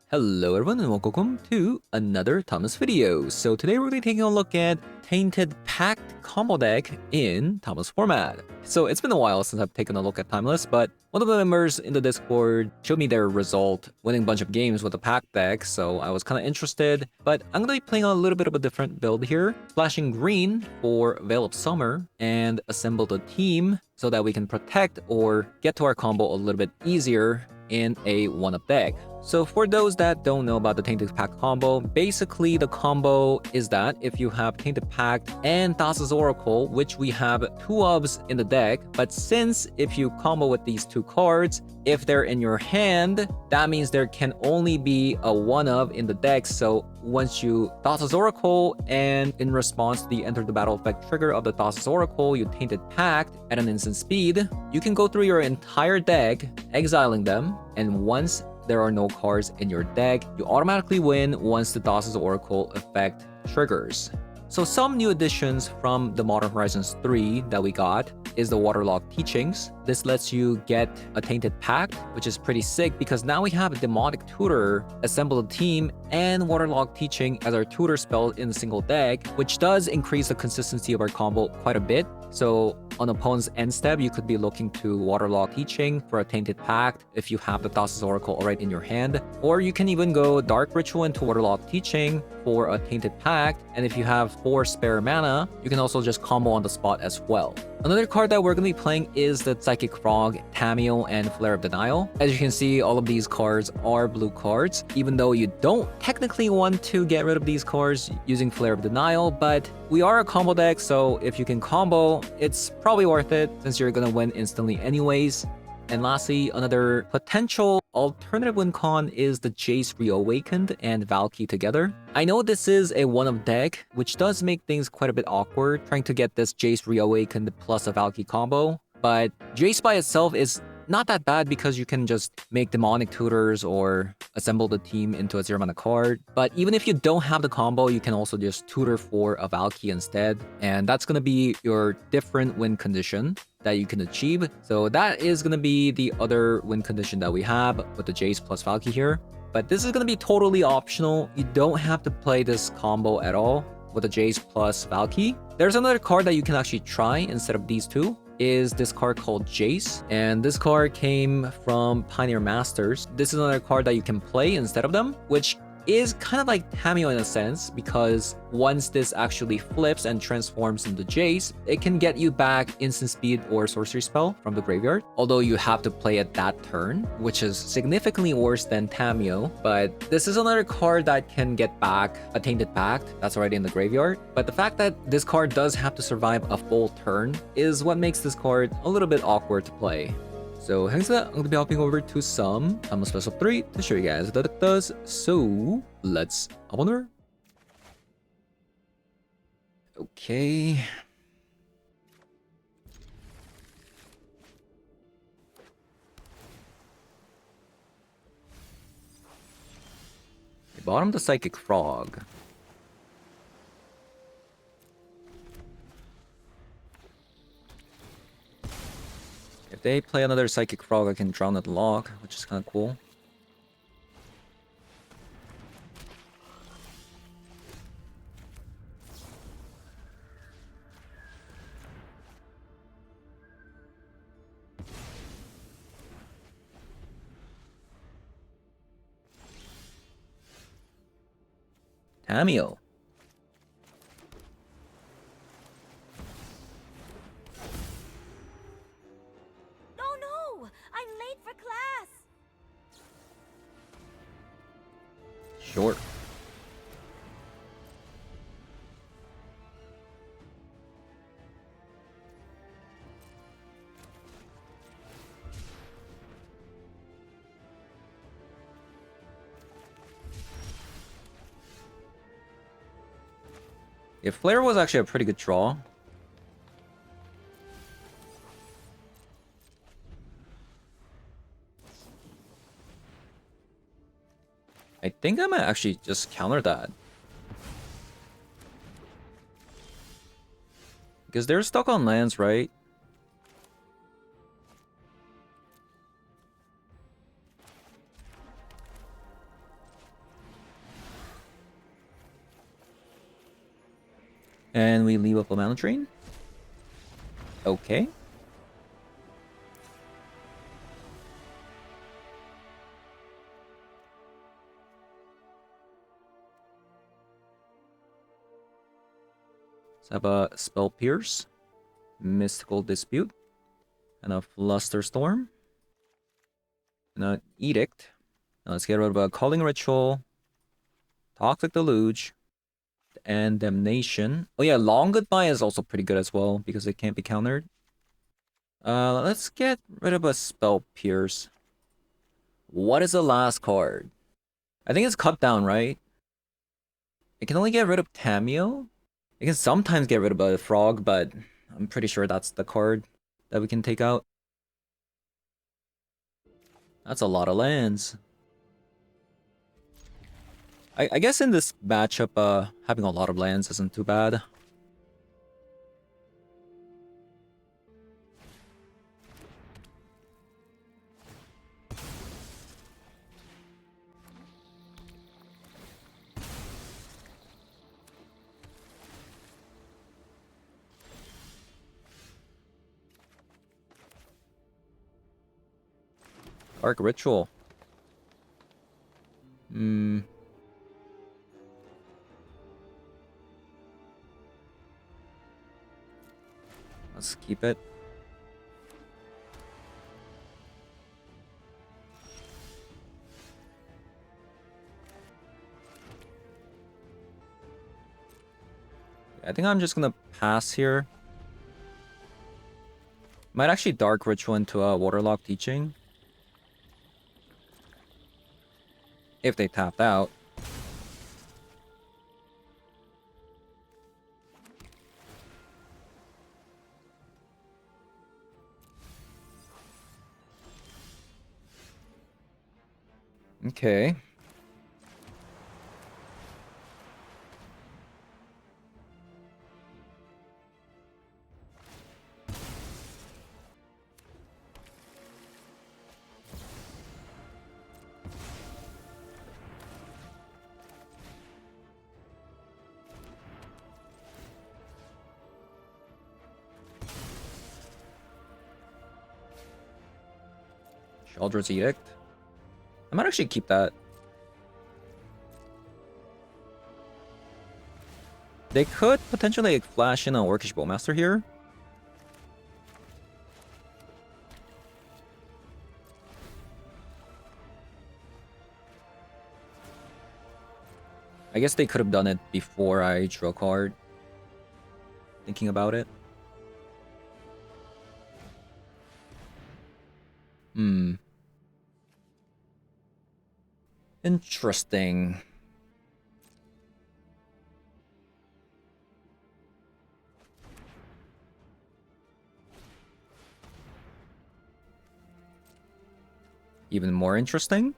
Hello everyone and welcome to another Thomas video. So today we're going to be taking a look at Tainted Pact combo deck in Thomas format. So it's been a while since I've taken a look at Timeless, but one of the members in the Discord showed me their result, winning a bunch of games with the Pact deck, so I was kind of interested. But I'm going to be playing a little bit of a different build here, splashing green for Veil of Summer and assemble the team so that we can protect or get to our combo a little bit easier in a one-up deck. So for those that don't know about the Tainted Pact combo, basically the combo is that if you have Tainted Pact and Thassa's Oracle, which we have two ofs in the deck, but since if you combo with these two cards, if they're in your hand, that means there can only be a one of in the deck. So once you Thassa's Oracle and in response to the enter the battle effect trigger of the Thassa's Oracle, you Tainted Pact at an instant speed, you can go through your entire deck, exiling them, and once there are no cards in your deck, you automatically win once the Thassa's Oracle effect triggers. So some new additions from the Modern Horizons 3 that we got is the Waterlogged Teachings. This lets you get a Tainted Pact, which is pretty sick because now we have a Demonic Tutor, Assemble a Team, and Waterlogged Teaching as our tutor spell in a single deck, which does increase the consistency of our combo quite a bit. So on opponent's end step, you could be looking to Waterlogged Teaching for a Tainted Pact if you have the Thassa's Oracle already in your hand. Or you can even go Dark Ritual into Waterlogged Teaching for a Tainted Pact, and if you have 4 spare mana, you can also just combo on the spot as well. Another card that we're going to be playing is the Psychic Frog, Tamiyo, and Flare of Denial. As you can see, all of these cards are blue cards, even though you don't technically want to get rid of these cards using Flare of Denial, but we are a combo deck, so if you can combo, it's probably worth it since you're going to win instantly anyways. And lastly, another potential alternative win con is the Jace Reawakened and Valkyrie together. I know this is a one-of deck, which does make things quite a bit awkward trying to get this Jace Reawakened plus a Valkyrie combo, but Jace by itself is not that bad because you can just make Demonic Tutors or assemble the team into a 0-mana card. But even if you don't have the combo, you can also just tutor for a Valkyrie instead. And that's going to be your different win condition that you can achieve. So that is going to be the other win condition that we have with the Jace plus Valkyrie here. But this is going to be totally optional. You don't have to play this combo at all with the Jace plus Valkyrie. There's another card that you can actually try instead of these two. Is this card called Jace, and this card came from Pioneer Masters. This is another card that you can play instead of them, which is kind of like Tamiyo in a sense, because once this actually flips and transforms into Jace, it can get you back instant speed or sorcery spell from the graveyard, although you have to play it that turn, which is significantly worse than Tamiyo. But this is another card that can get back a Tainted Pact that's already in the graveyard. But the fact that this card does have to survive a full turn is what makes this card a little bit awkward to play. So hence that, I'm going to be hopping over to some Thomas Special 3 to show you guys what it does. So let's hop on over. Okay. Bottom the Psychic Frog. If they play another Psychic Frog, I can drown at log, which is kind of cool. Tamiyo. Sure. Yeah, Flare was actually a pretty good draw. I think I might actually just counter that. Because they're stuck on lands, right? And we leave up a mana drain. Okay. Let's have a Spell Pierce, Mystical Dispute, and a Flusterstorm, and an Edict. Now let's get rid of a Calling Ritual, Toxic Deluge, and Damnation. Oh yeah, Long Goodbye is also pretty good as well because it can't be countered. Let's get rid of a Spell Pierce. What is the last card? I think it's Cut Down, right? It can only get rid of Tameo. It can sometimes get rid of a Frog, but I'm pretty sure that's the card that we can take out. That's a lot of lands. I guess in this matchup, having a lot of lands isn't too bad. Dark Ritual. Let's keep it. I think I'm just gonna pass here. Might actually Dark Ritual into a Waterlock Teaching. If they tapped out. Okay. Sheoldred's Edict. I might actually keep that. They could potentially like, flash in a Orcish Bowmaster here. I guess they could have done it before I drew a card. Thinking about it. Interesting. Even more interesting?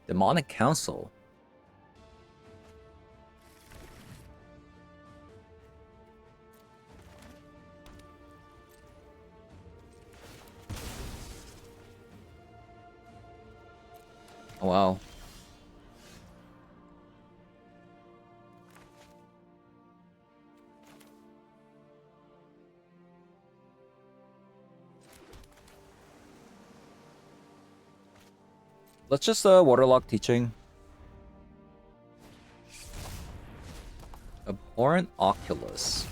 Demonic Council. Oh, wow. Let's just Waterlock Teaching. Abhorrent Oculus.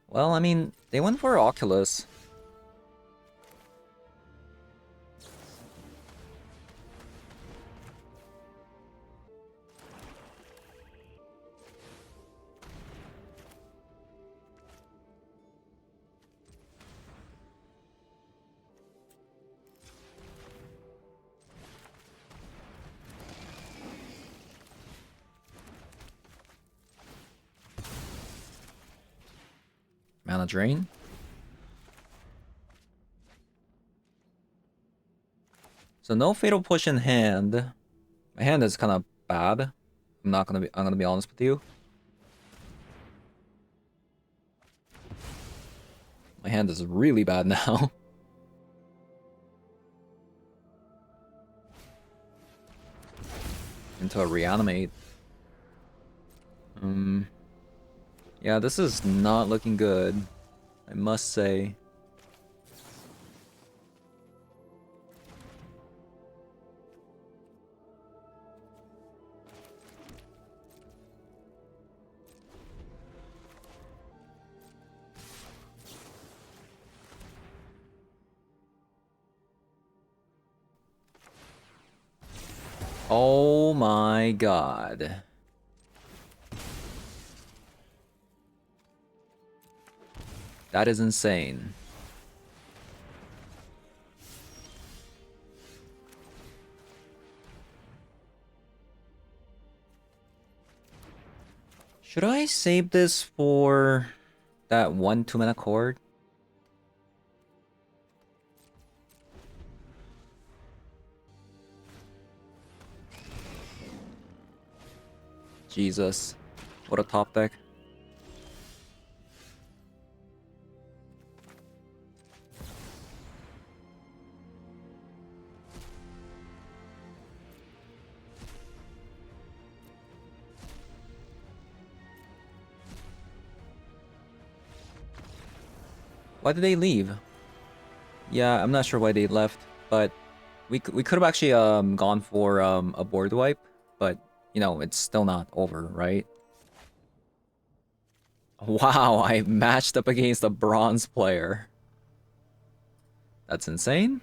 Well, I mean, they went for Oculus. Mana Drain. So no Fatal Push in hand. My hand is kind of bad. I'm gonna be honest with you. My hand is really bad now. Into a reanimate. Yeah, this is not looking good, I must say. Oh my god. That is insane. Should I save this for that 1 2-mana card? Jesus. What a top deck. Why did they leave? Yeah, I'm not sure why they left, but we could have actually gone for a board wipe, but you know, it's still not over, right? Wow, I matched up against a bronze player. That's insane.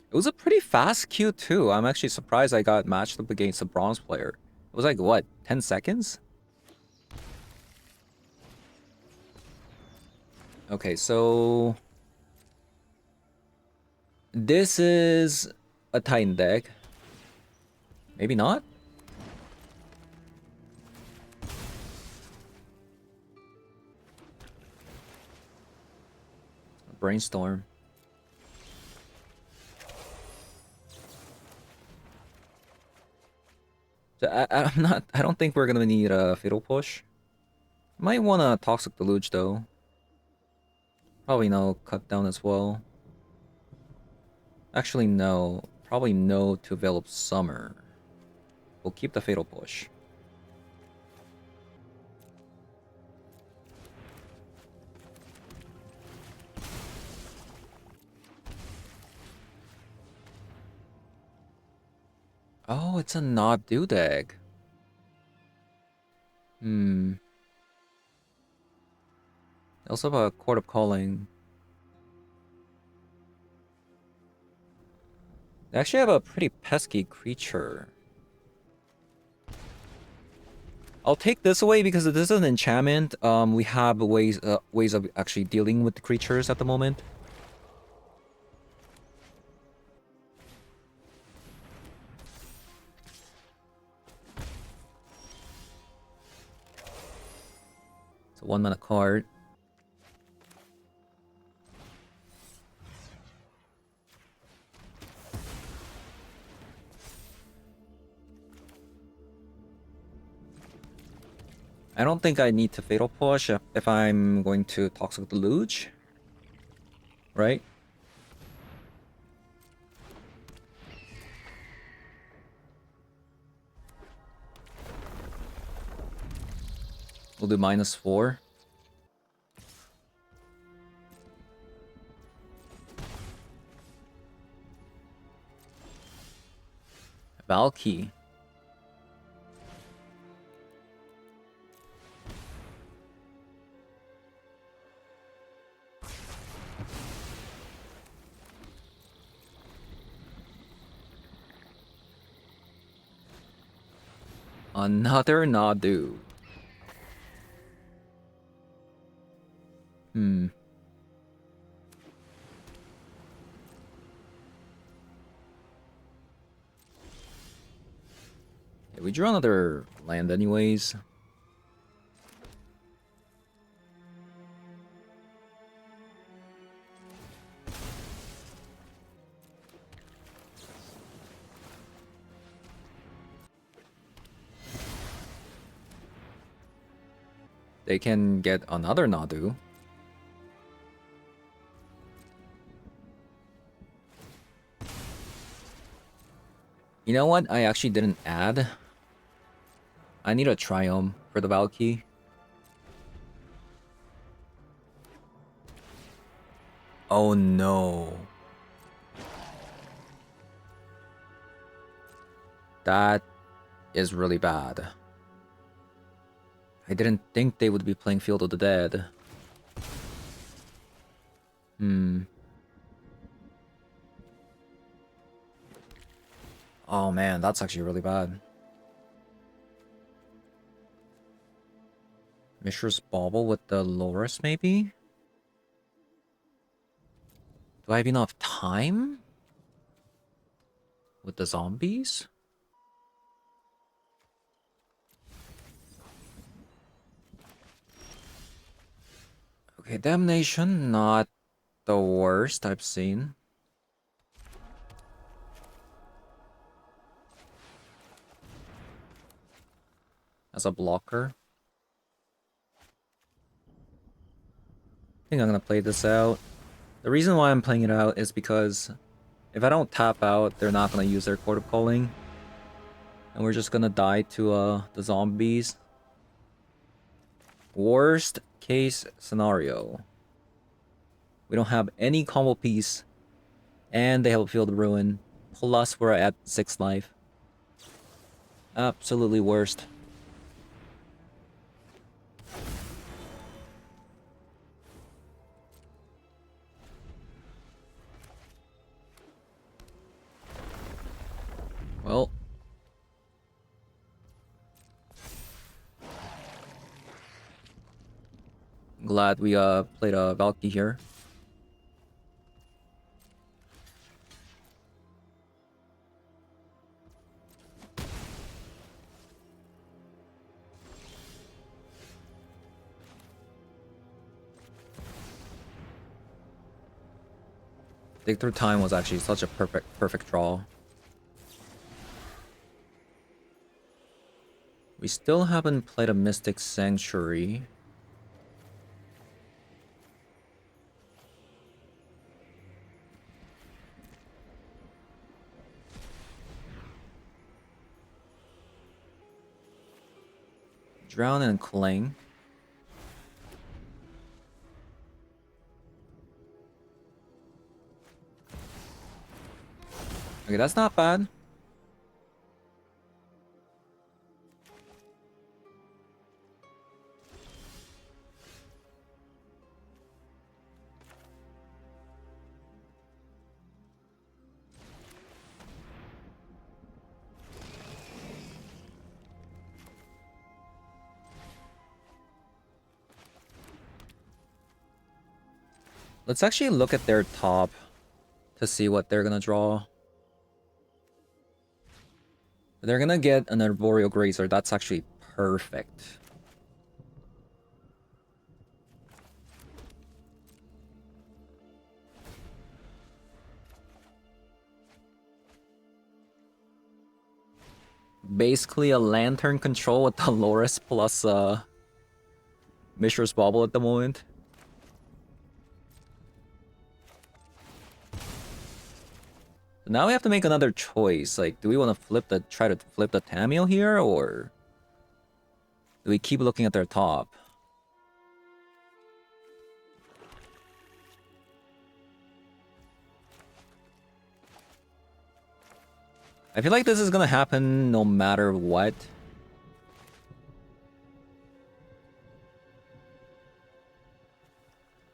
It was a pretty fast queue too. I'm actually surprised I got matched up against a bronze player. It was like, what, 10 seconds? Okay, so... this is a Titan deck. Maybe not? Brainstorm. So I'm not... I don't think we're gonna need a Fatal Push. Might want a Toxic Deluge though. Probably no Cut Down as well. Actually, no. Probably no to Develop Summer. We'll keep the Fatal Push. Oh, it's a not do deck. They also have a Court of Calling. They actually have a pretty pesky creature. I'll take this away because this is an enchantment. We have ways of actually dealing with the creatures at the moment. It's a 1-mana card. I don't think I need to Fatal Push if I'm going to Toxic Deluge. Right? We'll do -4. LAKEY. Another Nadu. Yeah, we drew another land anyways. They can get another Nadu. You know what? I actually didn't add. I need a Triome for the LAKEY. Oh no. That is really bad. I didn't think they would be playing Field of the Dead. Oh man, that's actually really bad. Mishra's Bauble with the Loris, maybe? Do I have enough time? With the zombies? Okay, Damnation, not the worst I've seen. As a blocker. I think I'm gonna play this out. The reason why I'm playing it out is because if I don't tap out, they're not gonna use their Court of Calling. And we're just gonna die to the zombies. Worst case scenario. We don't have any combo piece. And they have a Field of Ruin. Plus we're at 6 life. Absolutely worst. Well. Glad we played a LAKEY here. Dig Through Time was actually such a perfect draw. We still haven't played a Mystic Sanctuary. Drown and Cling. Okay, that's not bad. Let's actually look at their top to see what they're gonna draw. They're gonna get an Arboreal Grazer. That's actually perfect. Basically a Lantern control with the Loris plus Mishra's Bauble at the moment. Now we have to make another choice. Like, do we want to try to flip the Tameo here, or do we keep looking at their top? I feel like this is gonna happen no matter what.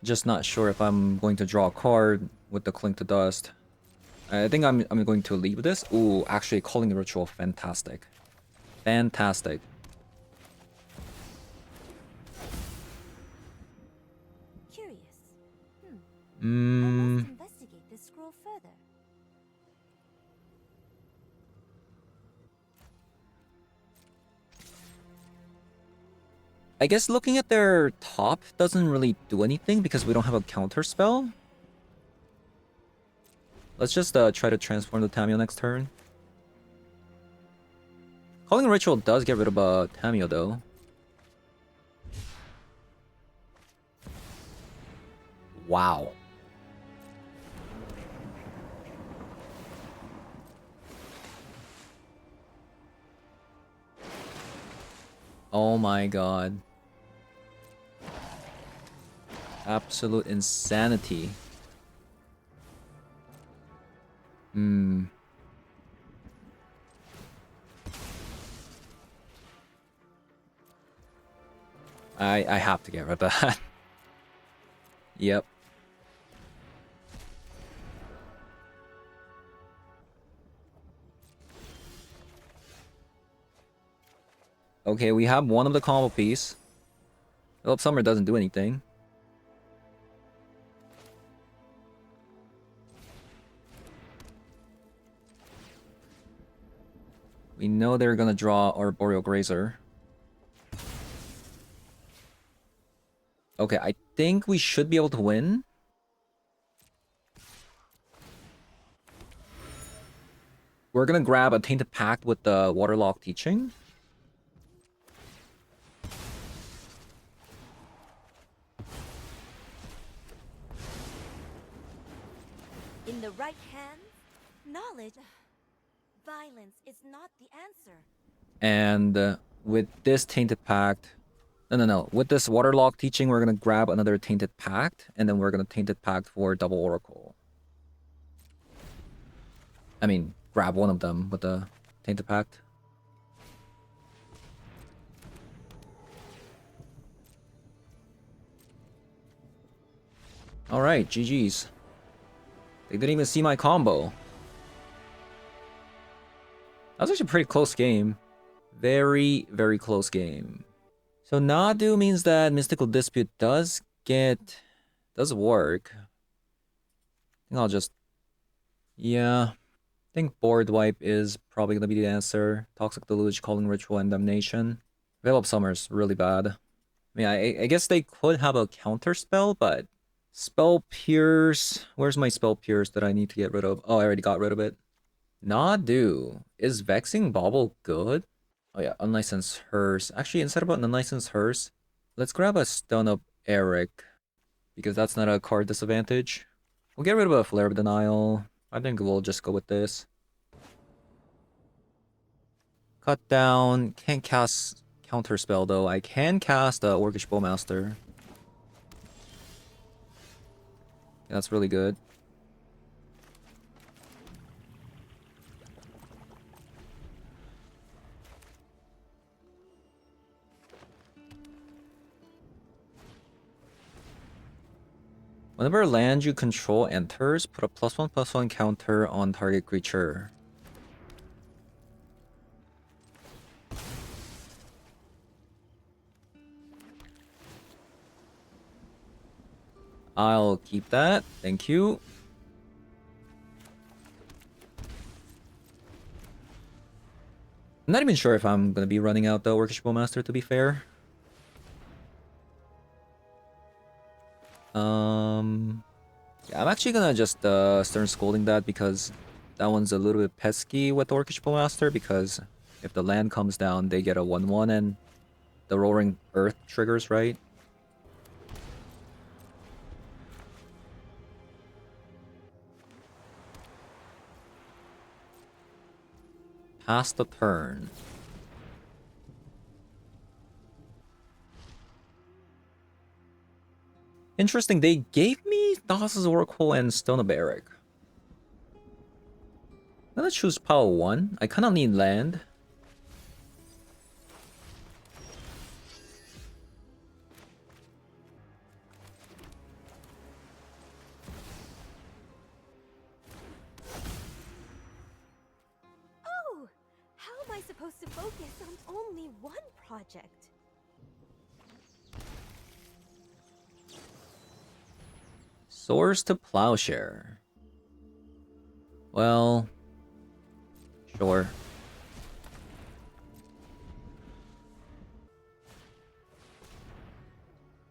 Just not sure if I'm going to draw a card with the Cling to Dust. I think I'm going to leave this. Ooh, actually, Calling the Ritual, fantastic. Fantastic. Curious. I must investigate this scroll further. I guess looking at their top doesn't really do anything because we don't have a counter spell. Let's just try to transform the Tameo next turn. Calling Ritual does get rid of a Tameo though. Wow. Oh my god. Absolute insanity. Hmm. I have to get rid of that. Yep. Okay, we have one of the combo piece. Philip Summer doesn't do anything. We know they're gonna draw Arboreal Grazer. Okay, I think we should be able to win. We're gonna grab a Tainted Pact with the Waterlock Teaching. In the right hands, knowledge, violence is not the answer. And with this Tainted Pact... No. With this Waterlock Teaching, we're gonna grab another Tainted Pact, and then we're gonna Tainted Pact for double Oracle. I mean, grab one of them with the Tainted Pact. Alright, GG's. They didn't even see my combo. That was actually a pretty close game. Very, very close game. So Nadu means that Mystical Dispute does work. I think I'll just... Yeah. I think Board Wipe is probably gonna be the answer. Toxic Deluge, Calling Ritual, and Damnation. Veil Summer's really bad. I mean, I guess they could have a counter spell, but... Spell Pierce... Where's my Spell Pierce that I need to get rid of? Oh, I already got rid of it. Nadu. Is Vexing Bauble good? Oh yeah, Unlicensed Hearse. Actually, instead of an Unlicensed Hearse, let's grab a Stone Up Eric. Because that's not a card disadvantage. We'll get rid of a Flare of Denial. I think we'll just go with this. Cut down. Can't cast Counterspell though. I can cast Orcish Bowmaster. Yeah, that's really good. Whenever land you control enters, put a +1/+1 counter on target creature. I'll keep that. Thank you. I'm not even sure if I'm gonna be running out the Orcish Bowmaster, to be fair. Yeah, I'm actually gonna just Stern Scolding that because that one's a little bit pesky with Orcish Bowmaster, because if the land comes down, they get a 1/1 and the Roaring Earth triggers, right? Pass the turn. Interesting, they gave me Thassa's Oracle and Stone of Eric. I'm gonna choose Power 1. I kinda need land. Oh, how am I supposed to focus on only one project? Swords to Plowshare. Well, sure.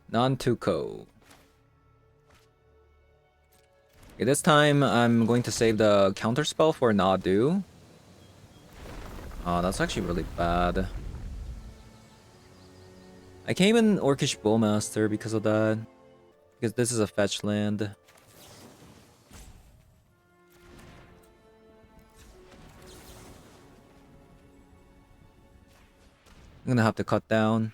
Non-Tuco. Okay, this time I'm going to save the counterspell for Nadu. Oh, that's actually really bad. I can't even Orcish Bowmaster because of that. Because this is a fetch land. I'm gonna have to cut down.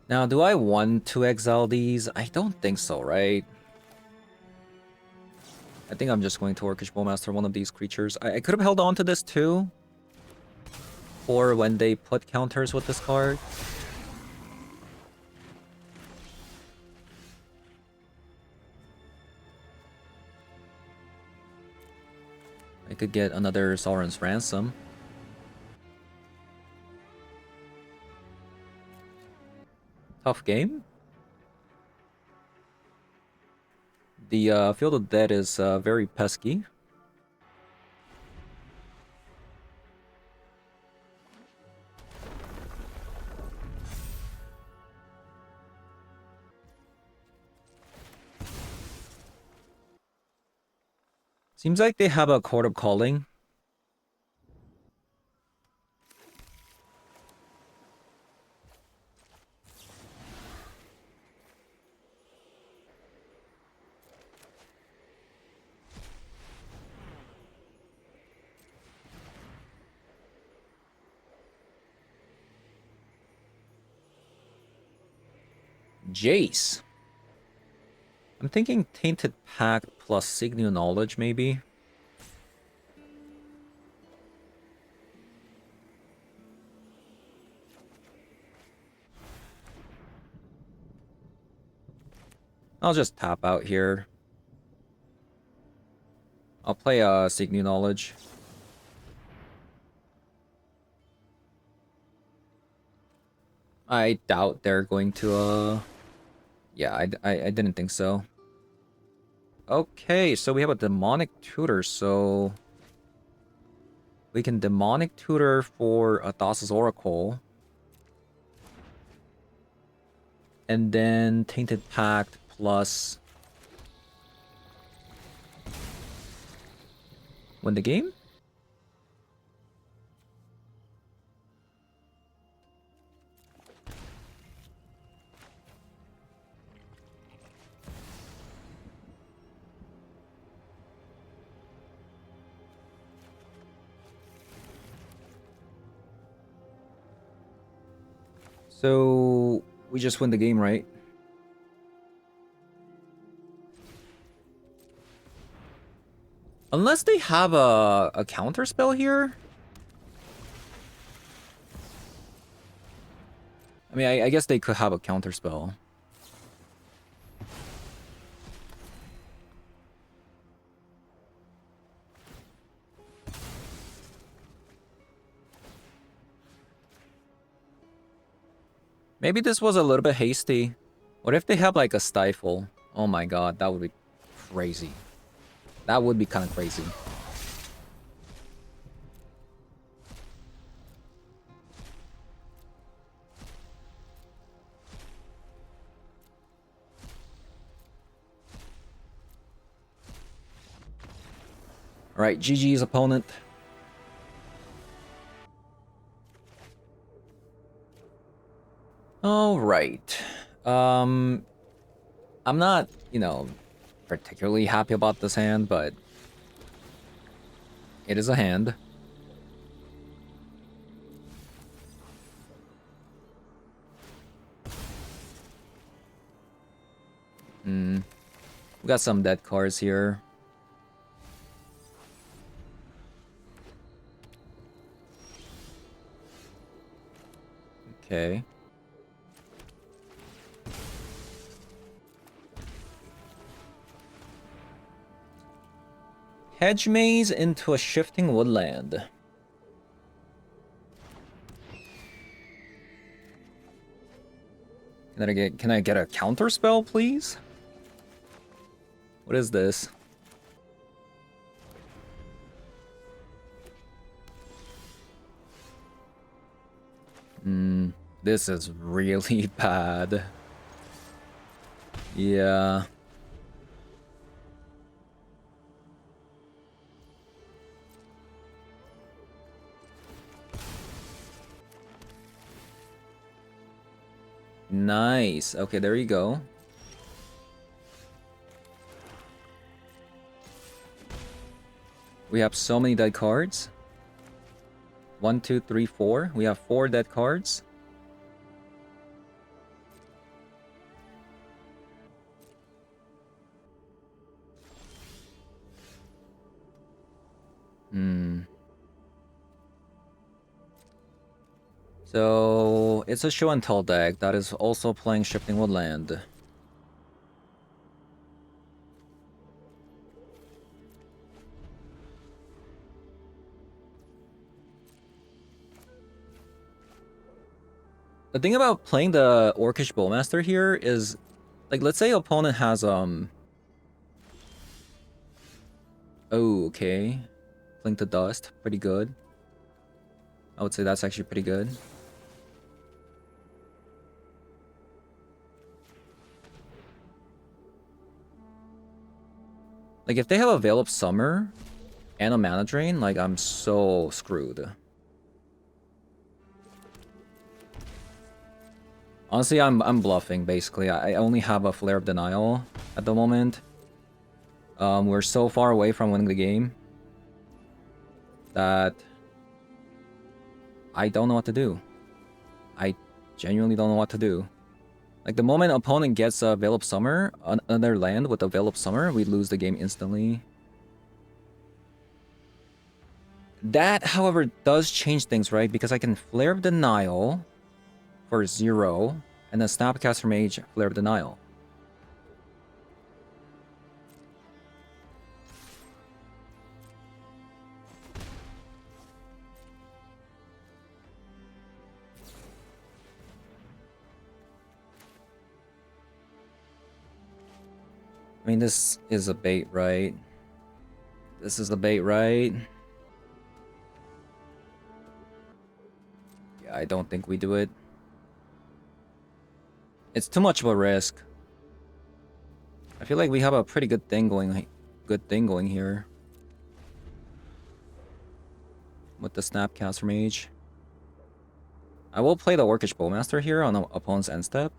Now, do I want to exile these? I don't think so, right? I think I'm just going to Orcish Bowmaster one of these creatures. I could have held on to this too. Or when they put counters with this card. I could get another Sovereign's Ransom. Tough game. The Field of Dead is very pesky. Seems like they have a Court of Calling. Jace. I'm thinking Tainted Pact plus Signal Knowledge, maybe. I'll just tap out here. I'll play Signal Knowledge. I doubt they're going to yeah, I didn't think so. Okay, so we have a Demonic Tutor, so we can Demonic Tutor for a Thassa's Oracle. And then Tainted Pact plus win the game? So we just win the game, right? Unless they have a counter spell here. I mean, I guess they could have a counter spell. Maybe this was a little bit hasty. What if they have like a stifle? Oh my god, that would be crazy. That would be kind of crazy. Alright, GG's opponent. Alright. I'm not, you know, particularly happy about this hand, but it is a hand. We got some dead cards here. Okay. Hedge Maze into a Shifting Woodland. Can I get a counter spell, please? What is this? This is really bad. Yeah. Nice. Okay, there you go. We have so many dead cards. 1, 2, 3, 4. We have 4 dead cards. So it's a show and tell deck that is also playing Shifting Woodland. The thing about playing the Orcish Bowmaster here is, like, let's say opponent has oh, okay, Cling to Dust, pretty good. I would say that's actually pretty good. Like, if they have a Veil of Summer and a Mana Drain, like, I'm so screwed. Honestly, I'm bluffing, basically. I only have a Flare of Denial at the moment. We're so far away from winning the game that I don't know what to do. I genuinely don't know what to do. Like, the moment opponent gets a Veil of Summer, another land with a Veil of Summer, we lose the game instantly. That, however, does change things, right? Because I can Flare of Denial for 0, and then Snapcaster Mage, Flare of Denial. I mean, this is a bait, right? This is the bait, right? Yeah, I don't think we do it. It's too much of a risk. I feel like we have a pretty good thing going here. With the Snapcaster Mage. I will play the Orcish Bowmaster here on the opponent's end step.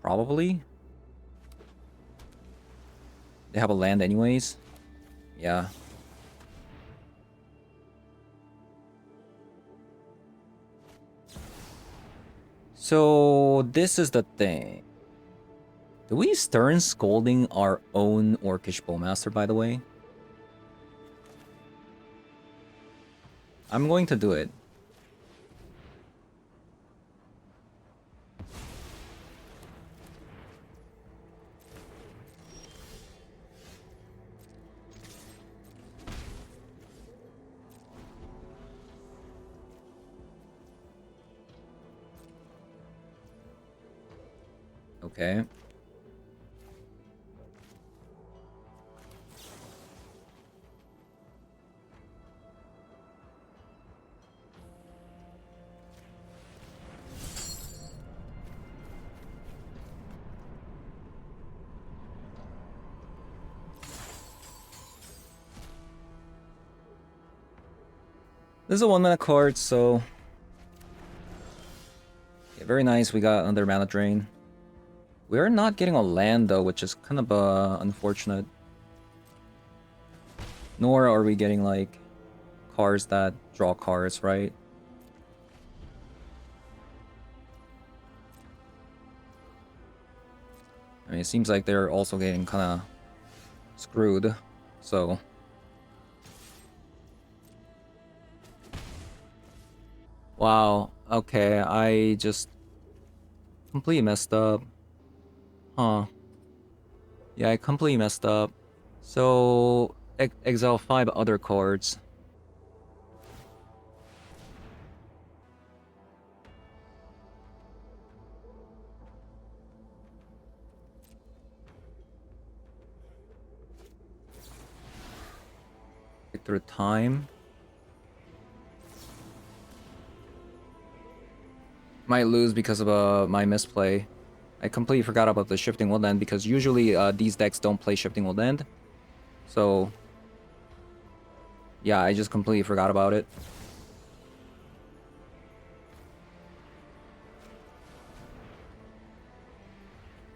Probably. They have a land anyways. Yeah. So this is the thing. Do we Stern Scolding our own Orcish Bowmaster, by the way? I'm going to do it. Okay. This is a 1-mana card, so... Yeah, very nice, we got another mana drain. We are not getting a land, though, which is kind of unfortunate. Nor are we getting, like, cards that draw cards, right? I mean, it seems like they're also getting kind of screwed, so... Wow, okay, I just completely messed up. Huh. Yeah, I completely messed up. So, exile 5 other cards. Through time. Might lose because of my misplay. I completely forgot about the Shifting Woodland because usually these decks don't play Shifting Woodland. So yeah, I just completely forgot about it.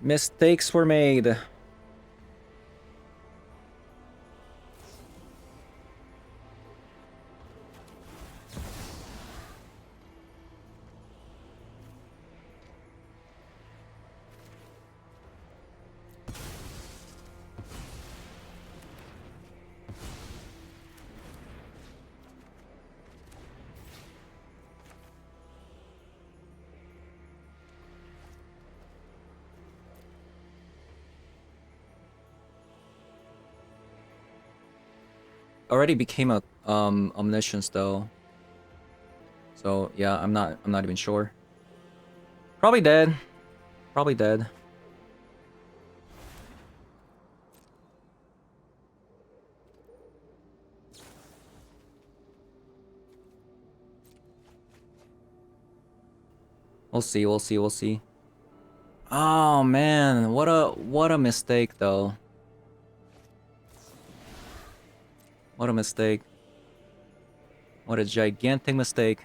Mistakes were made. Already became a omniscience though. So yeah, I'm not even sure. Probably dead. Probably dead. We'll see, we'll see, we'll see. Oh man, what a mistake though. What a mistake. What a gigantic mistake.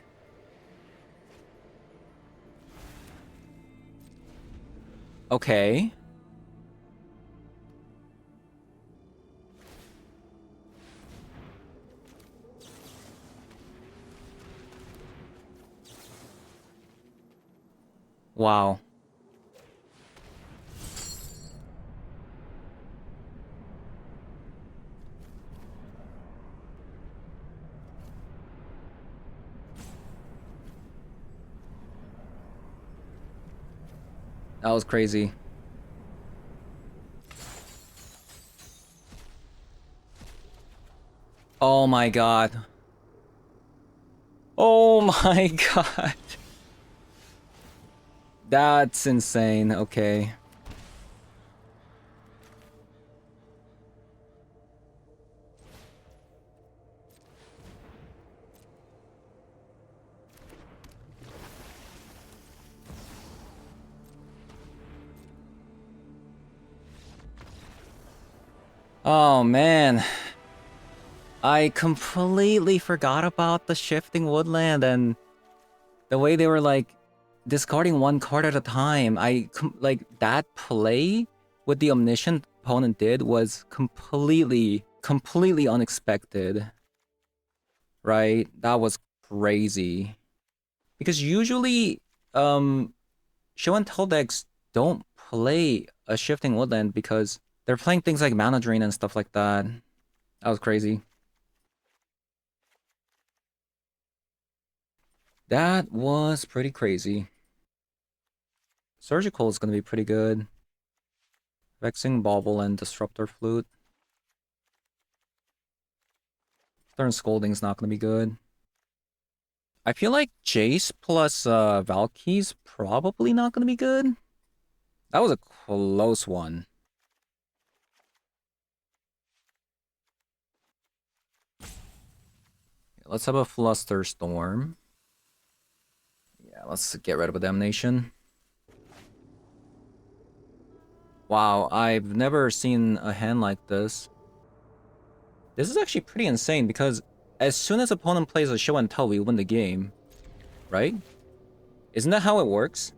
Okay. Wow. That was crazy. Oh my god. Oh my god. That's insane. Okay. Oh man. I completely forgot about the Shifting Woodland and the way they were like discarding one card at a time. Like that play what the Omniscient opponent did was completely unexpected. Right? That was crazy. Because usually show and tell decks don't play a Shifting Woodland because they're playing things like Mana Drain and stuff like that. That was crazy. That was pretty crazy. Surgical is going to be pretty good. Vexing Bauble and Disruptor Flute. Stern Scolding's not going to be good. I feel like Jace plus Valky's probably not going to be good. That was a close one. Let's have a Fluster Storm. Yeah, let's get rid of a Damnation. Wow, I've never seen a hand like this. This is actually pretty insane because as soon as opponent plays a show and tell, we win the game. Right? Isn't that how it works?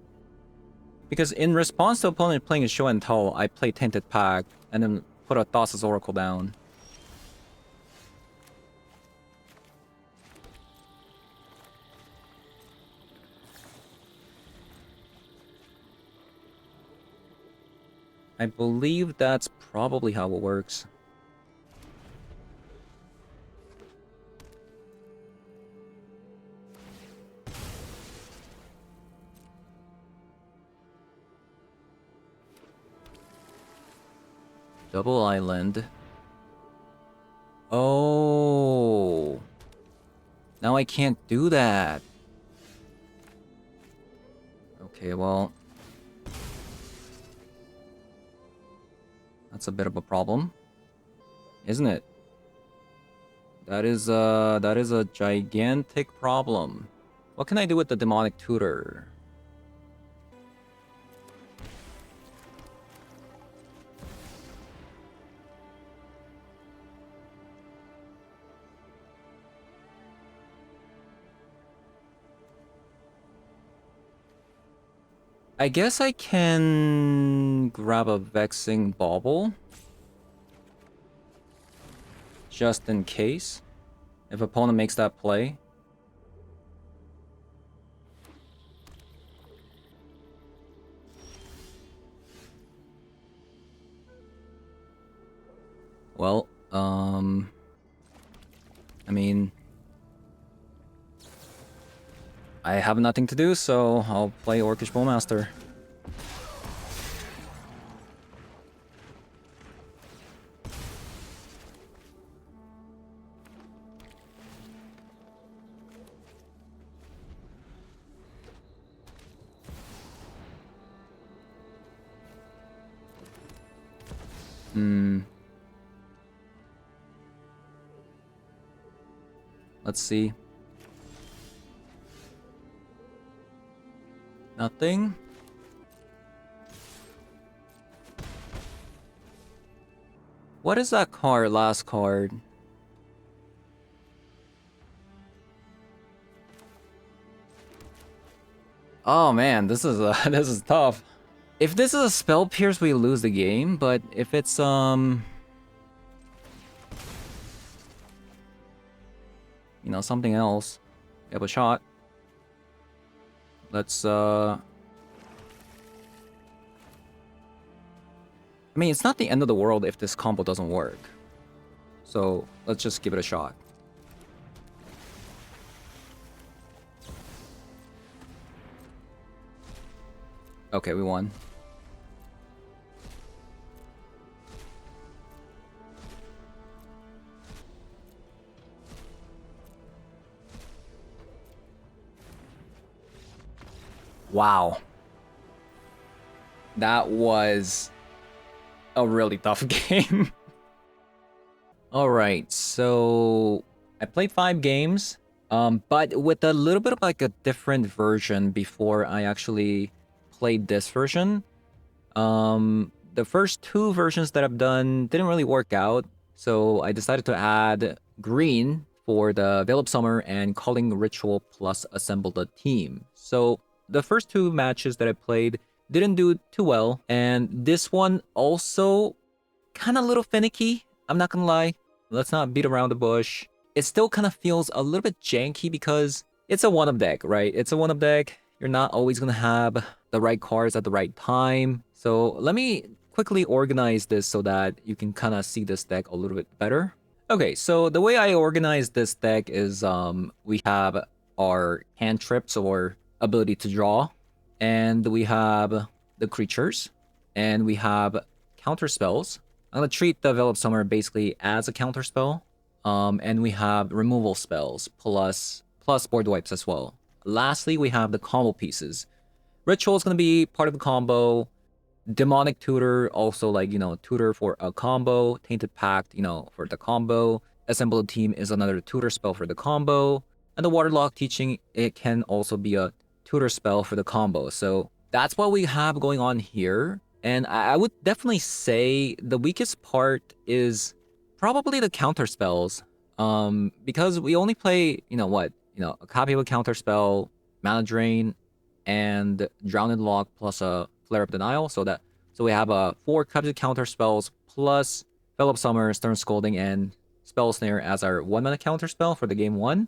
Because in response to opponent playing a show and tell, I play Tainted Pact and then put a Thassa's Oracle down. I believe that's probably how it works. Double Island. Oh. Now I can't do that. Okay, well. That's a bit of a problem. Isn't it? That is a gigantic problem. What can I do with the Demonic Tutor? I guess I can grab a Vexing Bauble. Just in case. If opponent makes that play. Well, I mean, I have nothing to do, so I'll play Orcish Bowmaster. Let's see. Nothing. What is that card? Last card. Oh man, this is this is tough. If this is a Spell Pierce, we lose the game. But if it's you know, something else, we have a shot. Let's I mean, it's not the end of the world if this combo doesn't work. So let's just give it a shot. Okay, we won. Wow. That was a really tough game. Alright, so I played 5 games, but with a little bit of like a different version before I actually played this version. The first 2 versions that I've done didn't really work out, so I decided to add green for the Veil of Summer and Calling Ritual plus Assemble the Team. So the first 2 matches that I played didn't do too well, and this one also kind of a little finicky, I'm not gonna lie. Let's not beat around the bush. It still kind of feels a little bit janky because it's a one-up deck, right? It's a one-up deck. You're not always gonna have the right cards at the right time. So let me quickly organize this so that you can kind of see this deck a little bit better. Okay, so the way I organize this deck is we have our cantrips or ability to draw, and we have the creatures, and we have counter spells. I'm gonna treat the Veil of Summer basically as a counter spell. And we have removal spells plus board wipes as well. Lastly, we have the combo pieces. Ritual is gonna be part of the combo. Demonic Tutor, also like, you know, tutor for a combo. Tainted Pact, you know, for the combo. Assemble a Team is another tutor spell for the combo. And the Waterlock Teaching, it can also be a tutor spell for the combo. So that's what we have going on here. And I would definitely say the weakest part is probably the counter spells. Because we only play, you know what, a copy of a counter spell, Mana Drain, and Drowned Lock plus a Flare of Denial. So we have 4 copies of counter spells plus Veil of Summer, Stern Scolding, and Spell Snare as our 1-mana counter spell for the game 1.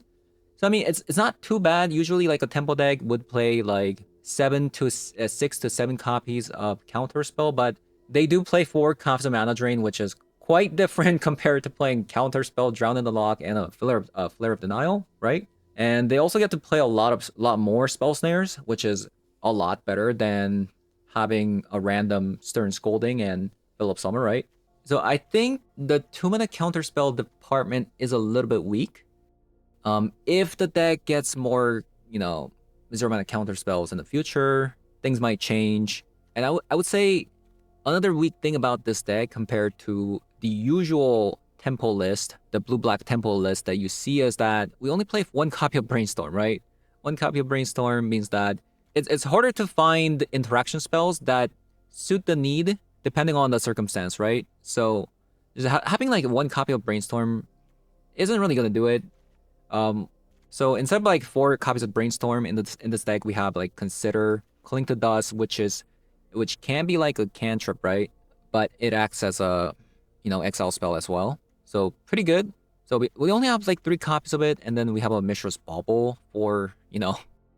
So I mean, it's not too bad. Usually, like a tempo deck would play like 6 to 7 copies of counter spell, but they do play 4 copies of Mana Drain, which is quite different compared to playing counter spell, Drown in the Lock, and a Flare of Denial, right? And they also get to play a lot more Spell Snares, which is a lot better than having a random Stern Scolding and Veil of Summer, right? So I think the 2-mana counter spell department is a little bit weak. If the deck gets more, 0-mana counter spells in the future, things might change. And I would say another weak thing about this deck compared to the usual tempo list, the blue-black tempo list that you see, is that we only play 1 copy of Brainstorm, right? 1 copy of Brainstorm means that it's harder to find interaction spells that suit the need depending on the circumstance, right? So just having like 1 copy of Brainstorm isn't really gonna do it. So instead of like 4 copies of Brainstorm in this deck, we have like Consider, Cling to Dust, which can be like a cantrip, right? But it acts as a, exile spell as well. So pretty good. So we only have like 3 copies of it, and then we have a Mishra's Bauble for,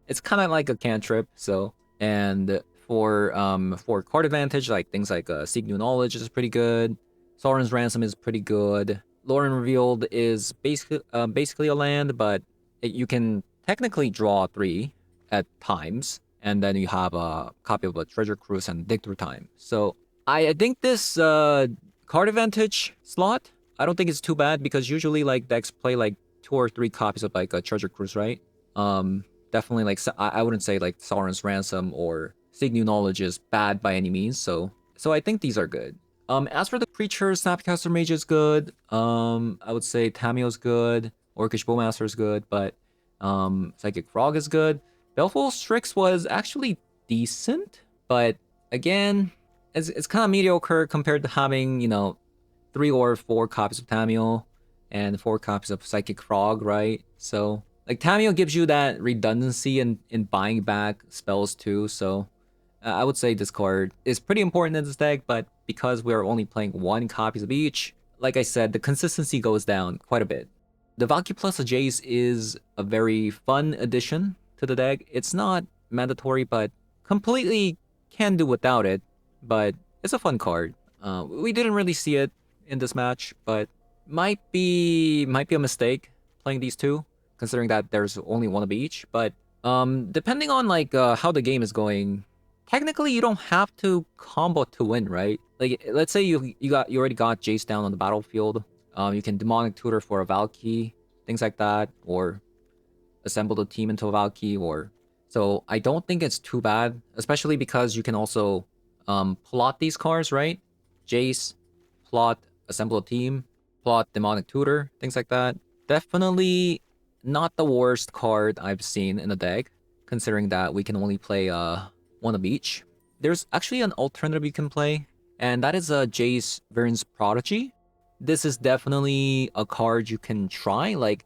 it's kind of like a cantrip. So, and for card advantage, like things like Seek New Knowledge is pretty good. Sovereign's Ransom is pretty good. Lauren Revealed is basically a land, but you can technically draw 3 at times, and then you have a copy of a Treasure Cruise and Dig Through Time. So I think this card advantage slot, I don't think it's too bad, because usually like decks play like 2 or 3 copies of like a Treasure Cruise, right? Definitely like I wouldn't say like Sovereign's Ransom or Seek New Knowledge is bad by any means. So I think these are good. As for the creatures, Snapcaster Mage is good. I would say Tamiyo's good. Orcish Bowmaster is good, but Psychic Frog is good. Baleful Strix was actually decent, but again, it's kind of mediocre compared to having, 3 or 4 copies of Tamiyo and 4 copies of Psychic Frog, right? So, like, Tamiyo gives you that redundancy in buying back spells too, so I would say this card is pretty important in this deck, but because we're only playing 1 copies of each, like I said, the consistency goes down quite a bit. The Valkyrie plus a Jace is a very fun addition to the deck. It's not mandatory, but completely can do without it, but it's a fun card. We didn't really see it in this match, but might be a mistake playing these 2, considering that there's only 1 of each. But depending on like how the game is going, technically you don't have to combo to win, right? Like, let's say you already got Jace down on the battlefield. You can Demonic Tutor for a Valkyrie, things like that, or assemble the team into a Valkyrie, or so I don't think it's too bad, especially because you can also plot these cards, right? Jace, plot, assemble a team, plot Demonic Tutor, things like that. Definitely not the worst card I've seen in the deck, considering that we can only play 1 of each. There's actually an alternative you can play, and that is a Jace Vern's Prodigy. This is definitely a card you can try. Like,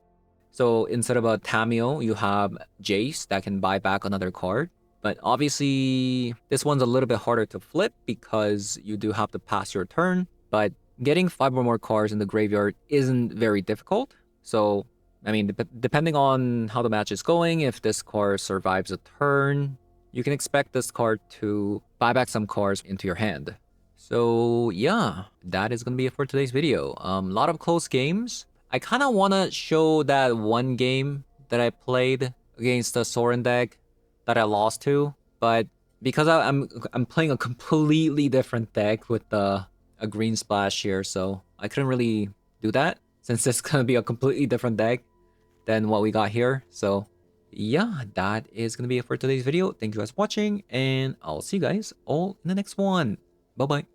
so instead of a Tamiyo, you have Jace that can buy back another card. But obviously, this one's a little bit harder to flip because you do have to pass your turn. But getting 5 or more cards in the graveyard isn't very difficult. So, I mean, depending on how the match is going, if this card survives a turn, you can expect this card to buy back some cards into your hand. So yeah, that is going to be it for today's video. A lot of close games. I kind of want to show that one game that I played against the Soren deck that I lost to, but because I'm playing a completely different deck with a green splash here, so I couldn't really do that since it's going to be a completely different deck than what we got here. So yeah, that is going to be it for today's video. Thank you guys for watching, and I'll see you guys all in the next one. Bye-bye.